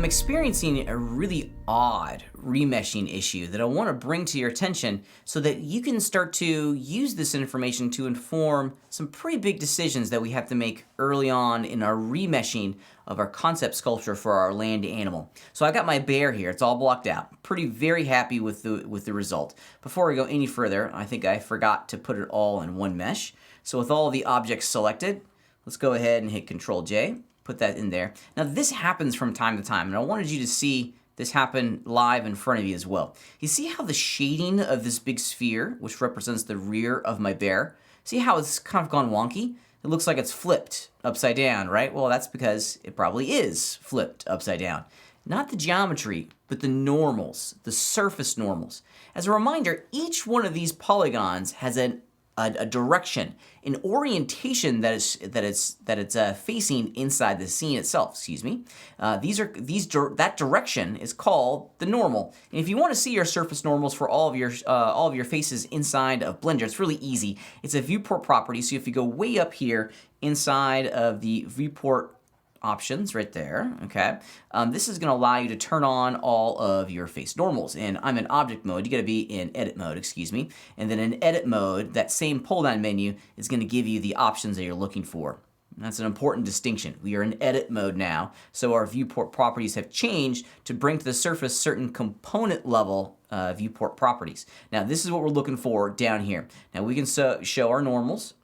experiencing a really odd remeshing issue that I want to bring to your attention so that you can start to use this information to inform some pretty big decisions that we have to make early on in our remeshing of our concept sculpture for our land animal. So I got my bear here. It's all blocked out. Very happy with the result. Before we go any further, I think I forgot to put it all in one mesh. So with all the objects selected, let's go ahead and hit Control J. Put that in there. Now this happens from time to time, and I wanted you to see this happen live in front of you as well. You see how the shading of this big sphere, which represents the rear of my bear, see how it's kind of gone wonky? It looks like it's flipped upside down, right? Well, that's because it probably is flipped upside down. Not the geometry, but the normals, the surface normals. As a reminder, each one of these polygons has a direction, an orientation that it's facing inside the scene itself. Excuse me. That direction is called the normal. And if you want to see your surface normals for all of your faces inside of Blender, it's really easy. It's a viewport property. So if you go way up here inside of the viewport options right there, okay, this is going to allow you to turn on all of your face normals. And I'm in object mode. You got to be in edit mode, excuse me. And then in edit mode, that same pull down menu is going to give you the options that you're looking for. And that's an important distinction. We are in edit mode now, so our viewport properties have changed to bring to the surface certain component level viewport properties. Now this is what we're looking for down here. Now we can show our normals.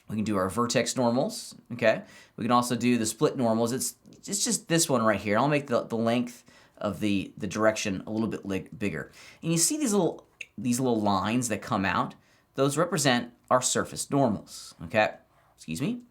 We can do our vertex normals, okay? We can also do the split normals. It's just this one right here. I'll make the length of the direction a little bit bigger. And you see these little lines that come out? Those represent our surface normals, okay? Excuse me.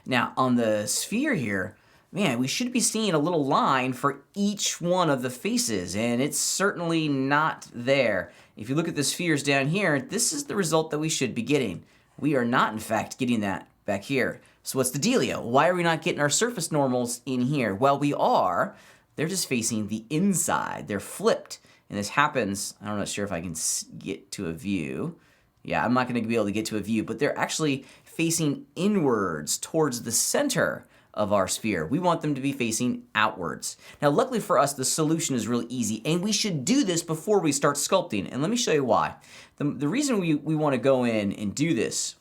Now, on the sphere here, man, we should be seeing a little line for each one of the faces, and it's certainly not there. If you look at the spheres down here, this is the result that we should be getting. We are not, in fact, getting that back here. So what's the dealio? Why are we not getting our surface normals in here? Well, we are. They're just facing the inside. They're flipped. And this happens, I'm not sure if I can get to a view. Yeah, I'm not going to be able to get to a view, but they're actually facing inwards towards the center of our sphere. We want them to be facing outwards. Now, luckily for us, the solution is really easy, and we should do this before we start sculpting. And let me show you why. The reason we want to go in and do this,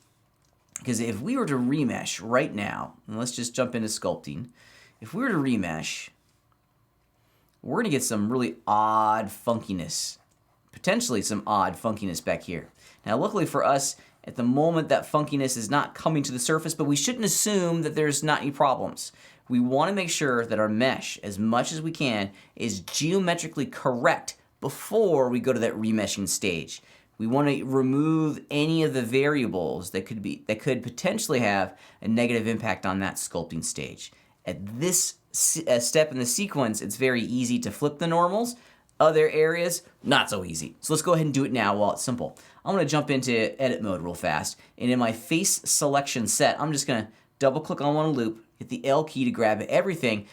because if we were to remesh right now, and let's just jump into sculpting. If we were to remesh, we're going to get some really odd funkiness, potentially some odd funkiness back here. Now, luckily for us, at the moment that funkiness is not coming to the surface, but we shouldn't assume that there's not any problems. We want to make sure that our mesh, as much as we can, is geometrically correct before we go to that remeshing stage. We want to remove any of the variables that could potentially have a negative impact on that sculpting stage. At this step in the sequence, it's very easy to flip the normals. Other areas, not so easy. So let's go ahead and do it now while it's simple. I'm going to jump into edit mode real fast. And in my face selection set, I'm just going to double click on one loop, hit the L key to grab everything,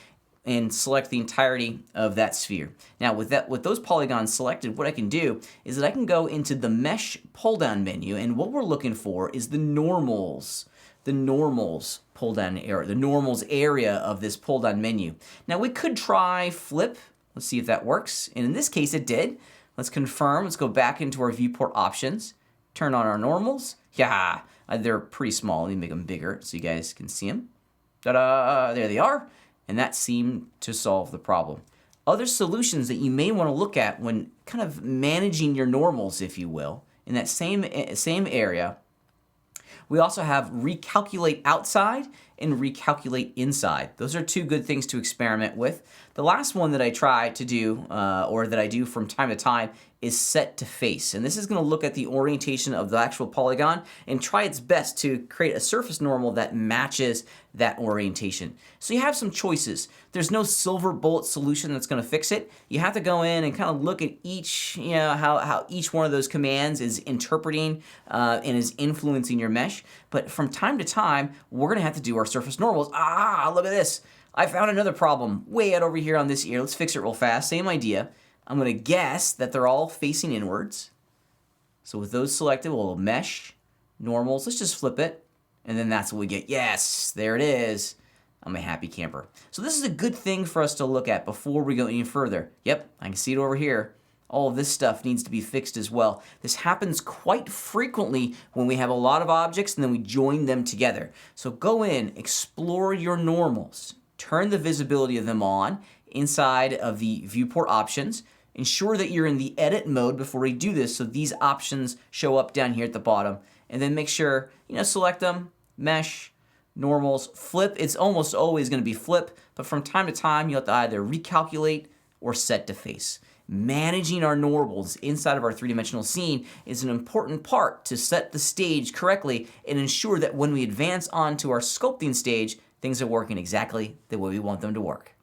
and select the entirety of that sphere. Now with those polygons selected, what I can do is that I can go into the mesh pull down menu, and what we're looking for is the normals. The normals pull down area, the normals area of this pull down menu. Now we could try flip. Let's see if that works. And in this case, it did. Let's confirm. Let's go back into our viewport options. Turn on our normals. Yeah, they're pretty small. Let me make them bigger so you guys can see them. Ta-da! There they are. And that seemed to solve the problem. Other solutions that you may want to look at when kind of managing your normals, if you will, in that same area, we also have recalculate outside and recalculate inside. Those are two good things to experiment with. The last one that I try to do, or that I do from time to time, is set to face. And this is going to look at the orientation of the actual polygon and try its best to create a surface normal that matches that orientation. So you have some choices. There's no silver bullet solution that's going to fix it. You have to go in and kind of look at each, how each one of those commands is interpreting and is influencing your mesh. But from time to time, we're going to have to do our surface normals. Look at this. I found another problem way out over here on this ear. Let's fix it real fast. Same idea. I'm going to guess that they're all facing inwards. So with those selected, we'll mesh, normals. Let's just flip it. And then that's what we get. Yes, there it is. I'm a happy camper. So this is a good thing for us to look at before we go any further. Yep, I can see it over here. All of this stuff needs to be fixed as well. This happens quite frequently when we have a lot of objects and then we join them together. So go in, explore your normals, turn the visibility of them on inside of the viewport options. Ensure that you're in the edit mode before we do this so these options show up down here at the bottom. And then make sure, select them, mesh, normals, flip. It's almost always going to be flip, but from time to time you'll have to either recalculate or set to face. Managing our normals inside of our three-dimensional scene is an important part to set the stage correctly and ensure that when we advance onto our sculpting stage, things are working exactly the way we want them to work.